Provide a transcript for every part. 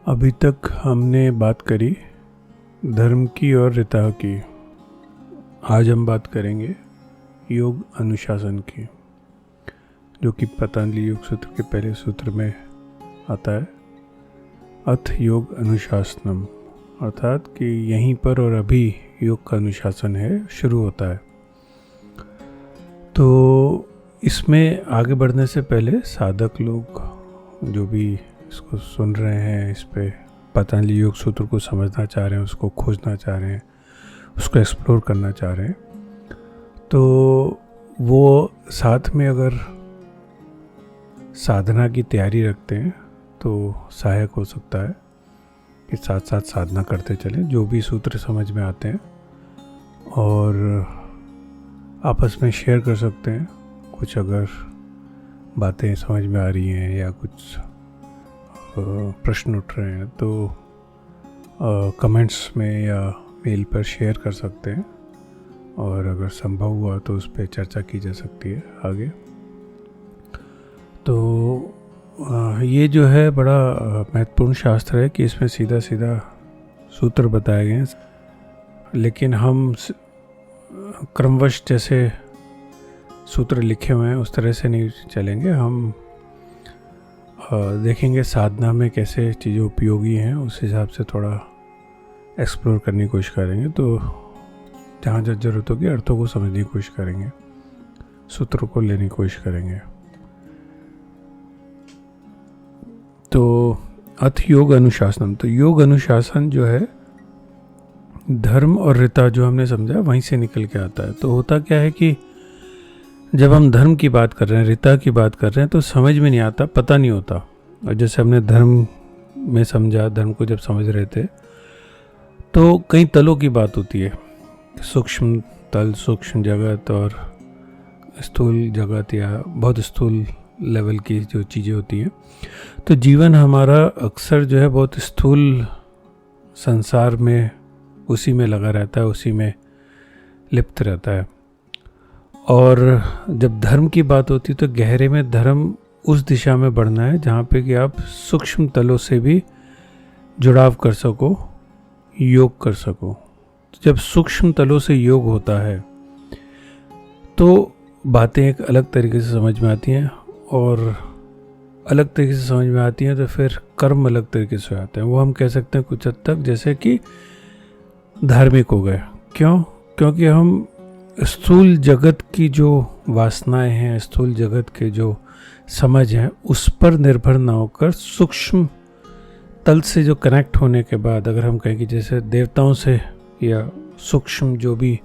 अभी तक हमने बात करी धर्म की और रीता की। आज हम बात करेंगे योग अनुशासन की, जो कि पतंजलि योग सूत्र के पहले सूत्र में आता है। अथ योग अनुशासनम, अर्थात कि यहीं पर और अभी योग का अनुशासन है, शुरू होता है। तो इसमें आगे बढ़ने से पहले साधक लोग जो भी इसको सुन रहे हैं, इस पे पतंजलि योग सूत्र को समझना चाह रहे हैं, उसको खोजना चाह रहे हैं, उसको एक्सप्लोर करना चाह रहे हैं, तो वो साथ में अगर साधना की तैयारी रखते हैं तो सहायक हो सकता है कि साथ साथ साधना करते चलें, जो भी सूत्र समझ में आते हैं और आपस में शेयर कर सकते हैं। कुछ अगर बातें समझ में आ रही हैं या कुछ प्रश्न उठ रहे हैं तो कमेंट्स में या मेल पर शेयर कर सकते हैं, और अगर संभव हुआ तो उस पर चर्चा की जा सकती है आगे। तो ये जो है बड़ा महत्वपूर्ण शास्त्र है कि इसमें सीधा सीधा सूत्र बताए गए हैं, लेकिन हम क्रमवश जैसे सूत्र लिखे हुए हैं उस तरह से नहीं चलेंगे। हम देखेंगे साधना में कैसे चीज़ें उपयोगी हैं, उस हिसाब से थोड़ा एक्सप्लोर करने की कोशिश करेंगे। तो जहाँ जहाँ ज़रूरत होगी अर्थों को समझने की कोशिश करेंगे, सूत्रों को लेने की कोशिश करेंगे। तो अथ योग अनुशासनम, तो योग अनुशासन जो है धर्म और रीता जो हमने समझा वहीं से निकल के आता है। तो होता क्या है कि जब हम धर्म की बात कर रहे हैं, रीता की बात कर रहे हैं, तो समझ में नहीं आता, पता नहीं होता। और जैसे हमने धर्म में समझा, धर्म को जब समझ रहे थे तो कई तलों की बात होती है, सूक्ष्म तल, सूक्ष्म जगत और स्थूल जगत या बहुत स्थूल लेवल की जो चीज़ें होती हैं। तो जीवन हमारा अक्सर जो है बहुत स्थूल संसार में उसी में लगा रहता है, उसी में लिप्त रहता है। और जब धर्म की बात होती है तो गहरे में धर्म उस दिशा में बढ़ना है जहाँ पे कि आप सूक्ष्म तलों से भी जुड़ाव कर सको, योग कर सको। तो जब सूक्ष्म तलों से योग होता है तो बातें एक अलग तरीके से समझ में आती हैं, और अलग तरीके से समझ में आती हैं तो फिर कर्म अलग तरीके से आते हैं। वो हम कह सकते हैं कुछ हद तक जैसे कि धार्मिक हो गए। क्यों? क्योंकि हम स्थूल जगत की जो वासनाएं हैं, स्थूल जगत के जो समझ हैं, उस पर निर्भर ना होकर सूक्ष्म तल से जो कनेक्ट होने के बाद, अगर हम कहें कि जैसे देवताओं से या सूक्ष्म जो भी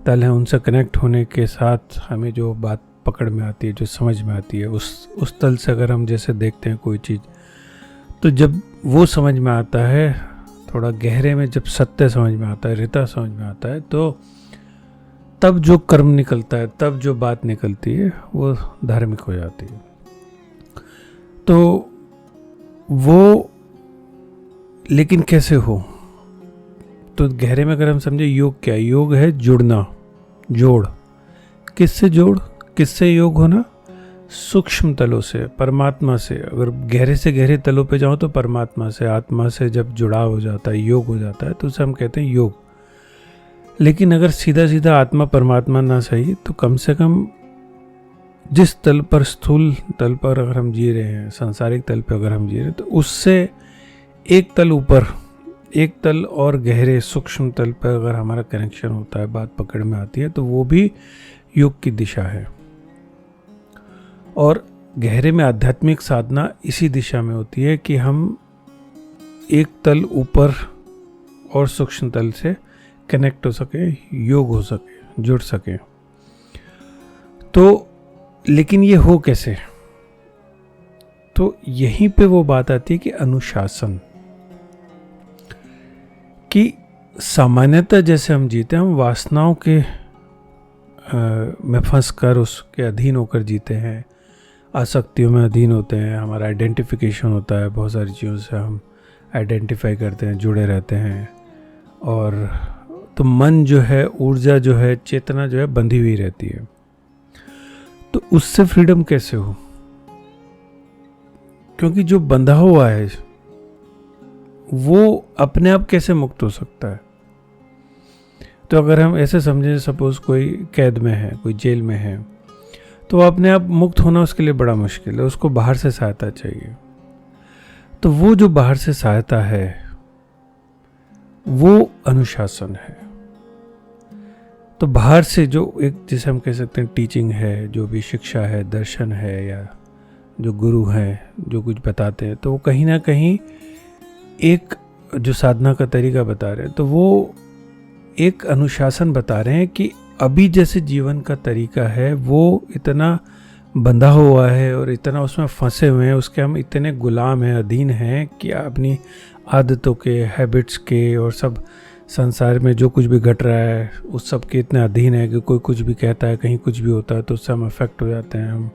तल हैं उनसे कनेक्ट होने के साथ हमें जो बात पकड़ में आती है, जो समझ में आती है, उस तल से अगर हम जैसे देखते हैं कोई चीज़, तो जब वो समझ में आता है, थोड़ा गहरे में जब सत्य समझ में आता है, रीता समझ में आता है, तो तब जो कर्म निकलता है, तब जो बात निकलती है वो धार्मिक हो जाती है। तो वो लेकिन कैसे हो? तो गहरे में अगर हम समझे योग क्या है, योग है जुड़ना, जोड़। किससे जोड़, किससे योग होना? सूक्ष्म तलों से, परमात्मा से। अगर गहरे से गहरे तलों पे जाओ तो परमात्मा से, आत्मा से जब जुड़ाव हो जाता है, योग हो जाता है, तो उसे हम कहते हैं योग। लेकिन अगर सीधा सीधा आत्मा परमात्मा ना सही, तो कम से कम जिस तल पर, स्थूल तल पर अगर हम जी रहे हैं, सांसारिक तल पर अगर हम जी रहे हैं, तो उससे एक तल ऊपर, एक तल और गहरे सूक्ष्म तल पर अगर हमारा कनेक्शन होता है, बात पकड़ में आती है, तो वो भी योग की दिशा है। और गहरे में आध्यात्मिक साधना इसी दिशा में होती है कि हम एक तल ऊपर और सूक्ष्म तल से कनेक्ट हो सके, योग हो सके, जुड़ सके। तो लेकिन ये हो कैसे? तो यहीं पे वो बात आती है कि अनुशासन, कि सामान्यतः जैसे हम जीते हैं, हम वासनाओं के में फंस कर उसके अधीन होकर जीते हैं, आसक्तियों में अधीन होते हैं, हमारा आइडेंटिफिकेशन होता है, बहुत सारी चीज़ों से हम आइडेंटिफाई करते हैं, जुड़े रहते हैं। और तो मन जो है, ऊर्जा जो है, चेतना जो है बंधी हुई रहती है। तो उससे फ्रीडम कैसे हो? क्योंकि जो बंधा हुआ है वो अपने आप कैसे मुक्त हो सकता है? तो अगर हम ऐसे समझें, सपोज कोई कैद में है, कोई जेल में है, तो अपने आप मुक्त होना उसके लिए बड़ा मुश्किल है, उसको बाहर से सहायता चाहिए। तो वो जो बाहर से सहायता है वो अनुशासन है। तो बाहर से जो एक, जिसे हम कह सकते हैं टीचिंग है, जो भी शिक्षा है, दर्शन है, या जो गुरु हैं जो कुछ बताते हैं, तो वो कहीं ना कहीं एक जो साधना का तरीका बता रहे हैं, तो वो एक अनुशासन बता रहे हैं कि अभी जैसे जीवन का तरीका है वो इतना बंधा हुआ है और इतना उसमें फंसे हुए हैं, उसके हम इतने गुलाम हैं, अधीन हैं कि अपनी आदतों के, हैबिट्स के, और सब संसार में जो कुछ भी घट रहा है उस सब के इतने अधीन है कि कोई कुछ भी कहता है, कहीं कुछ भी होता है तो उससे हम अफेक्ट हो जाते हैं, हम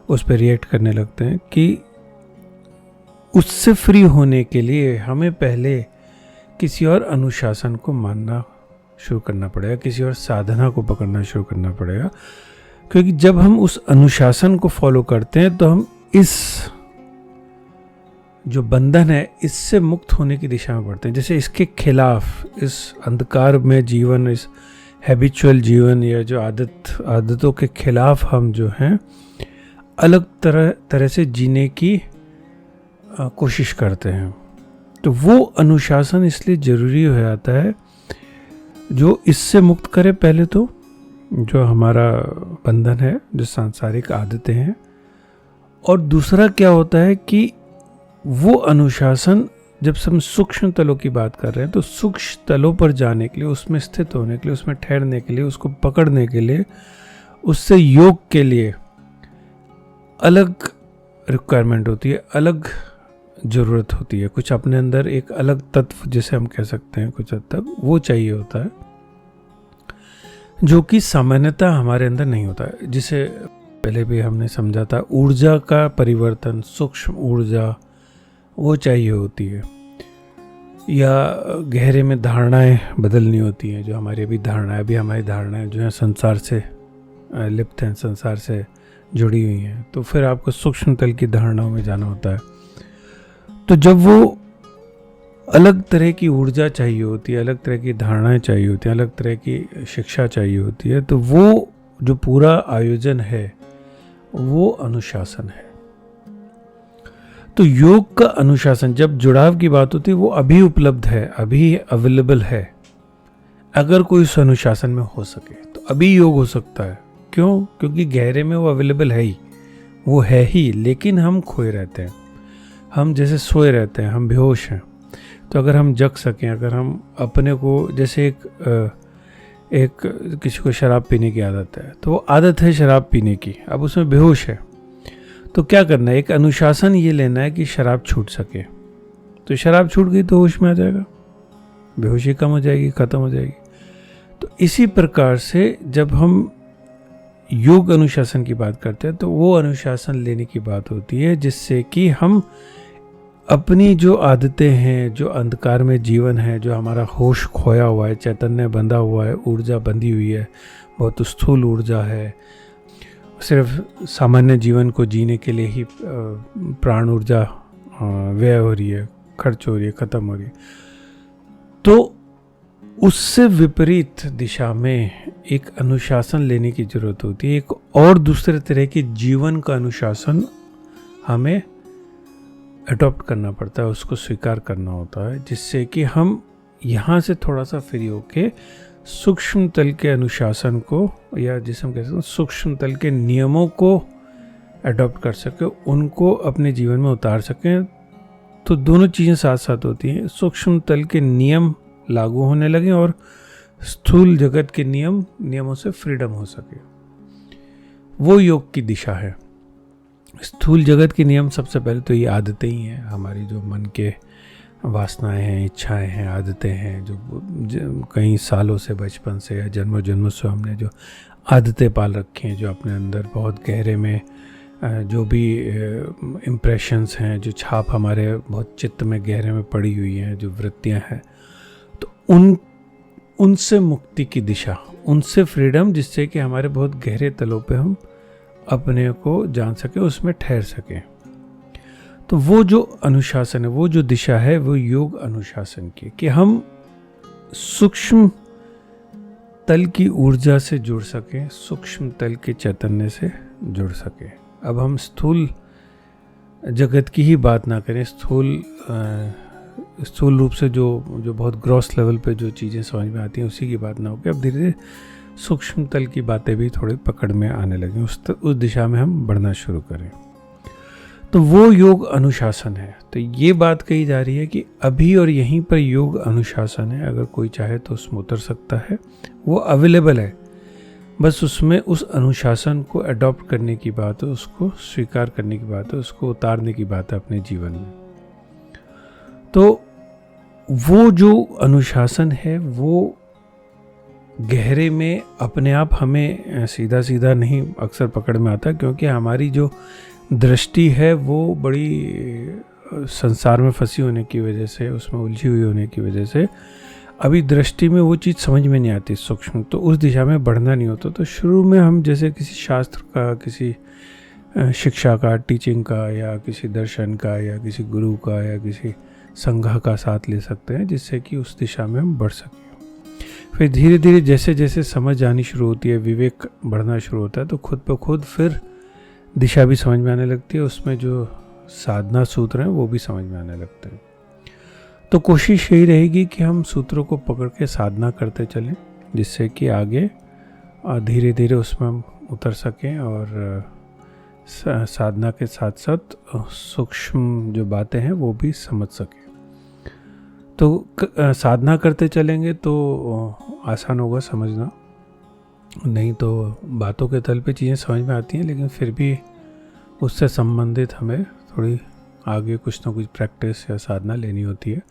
उस पर रिएक्ट करने लगते हैं। कि उससे फ्री होने के लिए हमें पहले किसी और अनुशासन को मानना शुरू करना पड़ेगा, किसी और साधना को पकड़ना शुरू करना पड़ेगा। क्योंकि जब हम उस अनुशासन को फॉलो करते हैं तो हम इस जो बंधन है इससे मुक्त होने की दिशा में बढ़ते हैं। जैसे इसके खिलाफ, इस अंधकार में जीवन, इस हैबिचुअल जीवन या जो आदतों के खिलाफ हम जो हैं अलग तरह से जीने की कोशिश करते हैं। तो वो अनुशासन इसलिए ज़रूरी हो जाता है जो इससे मुक्त करे, पहले तो जो हमारा बंधन है, जो सांसारिक आदतें हैं, और दूसरा क्या होता है कि वो अनुशासन, जब हम सूक्ष्म तलों की बात कर रहे हैं, तो सूक्ष्म तलों पर जाने के लिए, उसमें स्थित होने के लिए, उसमें ठहरने के लिए, उसको पकड़ने के लिए, उससे योग के लिए अलग रिक्वायरमेंट होती है, अलग ज़रूरत होती है। कुछ अपने अंदर एक अलग तत्व, जिसे हम कह सकते हैं कुछ हद तक, वो चाहिए होता है, जो कि सामान्यतः हमारे अंदर नहीं होता है। जिसे पहले भी हमने समझा था, ऊर्जा का परिवर्तन, सूक्ष्म ऊर्जा वो चाहिए होती है, या गहरे में धारणाएं बदलनी होती हैं। जो हमारी अभी हमारी धारणाएं जो है संसार से लिप्त हैं, संसार से जुड़ी हुई हैं, तो फिर आपको सूक्ष्म तल की धारणाओं में जाना होता है। तो जब वो अलग तरह की ऊर्जा चाहिए होती है, अलग तरह की धारणाएं चाहिए होती हैं, अलग तरह की शिक्षा चाहिए होती है, तो वो जो पूरा आयोजन है वो अनुशासन है। तो योग का अनुशासन, जब जुड़ाव की बात होती है, वो अभी उपलब्ध है, अभी अवेलेबल है। अगर कोई उस अनुशासन में हो सके तो अभी योग हो सकता है। क्यों? क्योंकि गहरे में वो अवेलेबल है ही, वो है ही, लेकिन हम खोए रहते हैं, हम जैसे सोए रहते हैं, हम बेहोश हैं। तो अगर हम जग सकें, अगर हम अपने को, जैसे एक किसी को शराब पीने की आदत है, तो वो आदत है शराब पीने की, अब उसमें बेहोश है, तो क्या करना है? एक अनुशासन ये लेना है कि शराब छूट सके। तो शराब छूट गई तो होश में आ जाएगा, बेहोशी कम हो जाएगी, ख़त्म हो जाएगी। तो इसी प्रकार से जब हम योग अनुशासन की बात करते हैं तो वो अनुशासन लेने की बात होती है जिससे कि हम अपनी जो आदतें हैं, जो अंधकार में जीवन है, जो हमारा होश खोया हुआ है, चैतन्य बंधा हुआ है, ऊर्जा बंधी हुई है, बहुत स्थूल ऊर्जा है, सिर्फ सामान्य जीवन को जीने के लिए ही प्राण ऊर्जा व्यय हो रही है, खर्च हो रही है, ख़त्म हो रही है, तो उससे विपरीत दिशा में एक अनुशासन लेने की ज़रूरत होती है। एक और दूसरे तरह के जीवन का अनुशासन हमें अडॉप्ट करना पड़ता है, उसको स्वीकार करना होता है, जिससे कि हम यहाँ से थोड़ा सा फ्री होके सूक्ष्म तल के अनुशासन को, या जिसे हम कहते हैं सूक्ष्म तल के नियमों को अडॉप्ट कर सकें, उनको अपने जीवन में उतार सकें। तो दोनों चीज़ें साथ साथ होती हैं, सूक्ष्म तल के नियम लागू होने लगे और स्थूल जगत के नियमों से फ्रीडम हो सके। वो योग की दिशा है। स्थूल जगत के नियम सबसे पहले तो ये आदतें ही हैं, हमारी जो मन के वासनाएं हैं, इच्छाएं हैं, आदतें हैं, जो कई सालों से, बचपन से या जन्मों से हमने जो आदतें पाल रखी हैं, जो अपने अंदर बहुत गहरे में जो भी इम्प्रेशंस हैं, जो छाप हमारे बहुत चित्त में गहरे में पड़ी हुई हैं, जो वृत्तियां हैं, तो उनसे मुक्ति की दिशा, उनसे फ्रीडम, जिससे कि हमारे बहुत गहरे तलों पे हम अपने को जान सके, उसमें ठहर सके। तो वो जो अनुशासन है, वो जो दिशा है, वो योग अनुशासन की, कि हम सूक्ष्म तल की ऊर्जा से जुड़ सकें, सूक्ष्म तल के चैतन्य से जुड़ सकें। अब हम स्थूल जगत की ही बात ना करें, स्थूल रूप से जो बहुत ग्रॉस लेवल पे जो चीज़ें समझ में आती हैं उसी की बात ना होकर अब धीरे धीरे सूक्ष्म तल की बातें भी थोड़ी पकड़ में आने लगें, उस दिशा में हम बढ़ना शुरू करें। तो वो योग अनुशासन है। तो ये बात कही जा रही है कि अभी और यहीं पर योग अनुशासन है, अगर कोई चाहे तो उसमें उतर सकता है, वो अवेलेबल है। बस उसमें उस अनुशासन को अडॉप्ट करने की बात है, उसको स्वीकार करने की बात है, उसको उतारने की बात है अपने जीवन में। तो वो जो अनुशासन है वो गहरे में अपने आप हमें सीधा सीधा नहीं अक्सर पकड़ में आता, क्योंकि हमारी जो दृष्टि है वो बड़ी संसार में फंसी होने की वजह से, उसमें उलझी हुई होने की वजह से अभी दृष्टि में वो चीज़ समझ में नहीं आती सूक्ष्म, तो उस दिशा में बढ़ना नहीं होता। तो शुरू में हम जैसे किसी शास्त्र का, किसी शिक्षा का, टीचिंग का, या किसी दर्शन का, या किसी गुरु का, या किसी संघ का साथ ले सकते हैं, जिससे कि उस दिशा में हम बढ़ सकें। फिर धीरे धीरे जैसे जैसे समझ आनी शुरू होती है, विवेक बढ़ना शुरू होता है, तो खुद ब खुद फिर दिशा भी समझ में आने लगती है, उसमें जो साधना सूत्र हैं वो भी समझ में आने लगते हैं। तो कोशिश यही रहेगी कि हम सूत्रों को पकड़ के साधना करते चलें, जिससे कि आगे धीरे धीरे उसमें हम उतर सकें और साधना के साथ साथ सूक्ष्म जो बातें हैं वो भी समझ सकें। तो साधना करते चलेंगे तो आसान होगा समझना, नहीं तो बातों के तल पे चीज़ें समझ में आती हैं, लेकिन फिर भी उससे संबंधित हमें थोड़ी आगे कुछ ना कुछ प्रैक्टिस या साधना लेनी होती है।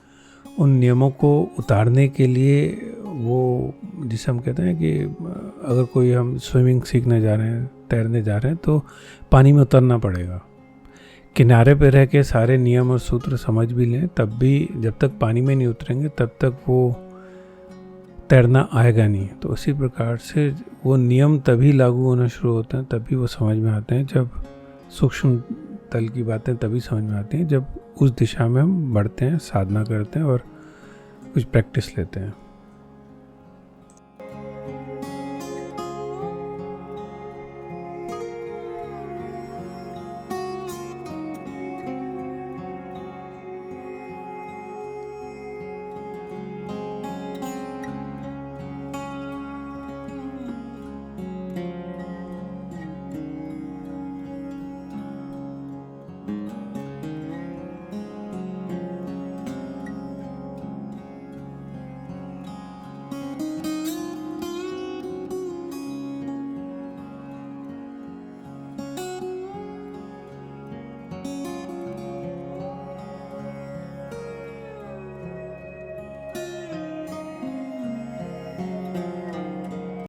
उन नियमों को उतारने के लिए वो जिसे हम कहते हैं कि अगर कोई हम स्विमिंग सीखने जा रहे हैं, तैरने जा रहे हैं, तो पानी में उतरना पड़ेगा। किनारे पे रह के सारे नियम और सूत्र समझ भी लें, तब भी जब तक पानी में नहीं उतरेंगे तब तक वो तैरना आएगा नहीं। तो उसी प्रकार से वो नियम तभी लागू होना शुरू होते हैं, तभी वो समझ में आते हैं, जब सूक्ष्म तल की बातें तभी समझ में आती हैं, जब उस दिशा में हम बढ़ते हैं, साधना करते हैं और कुछ प्रैक्टिस लेते हैं।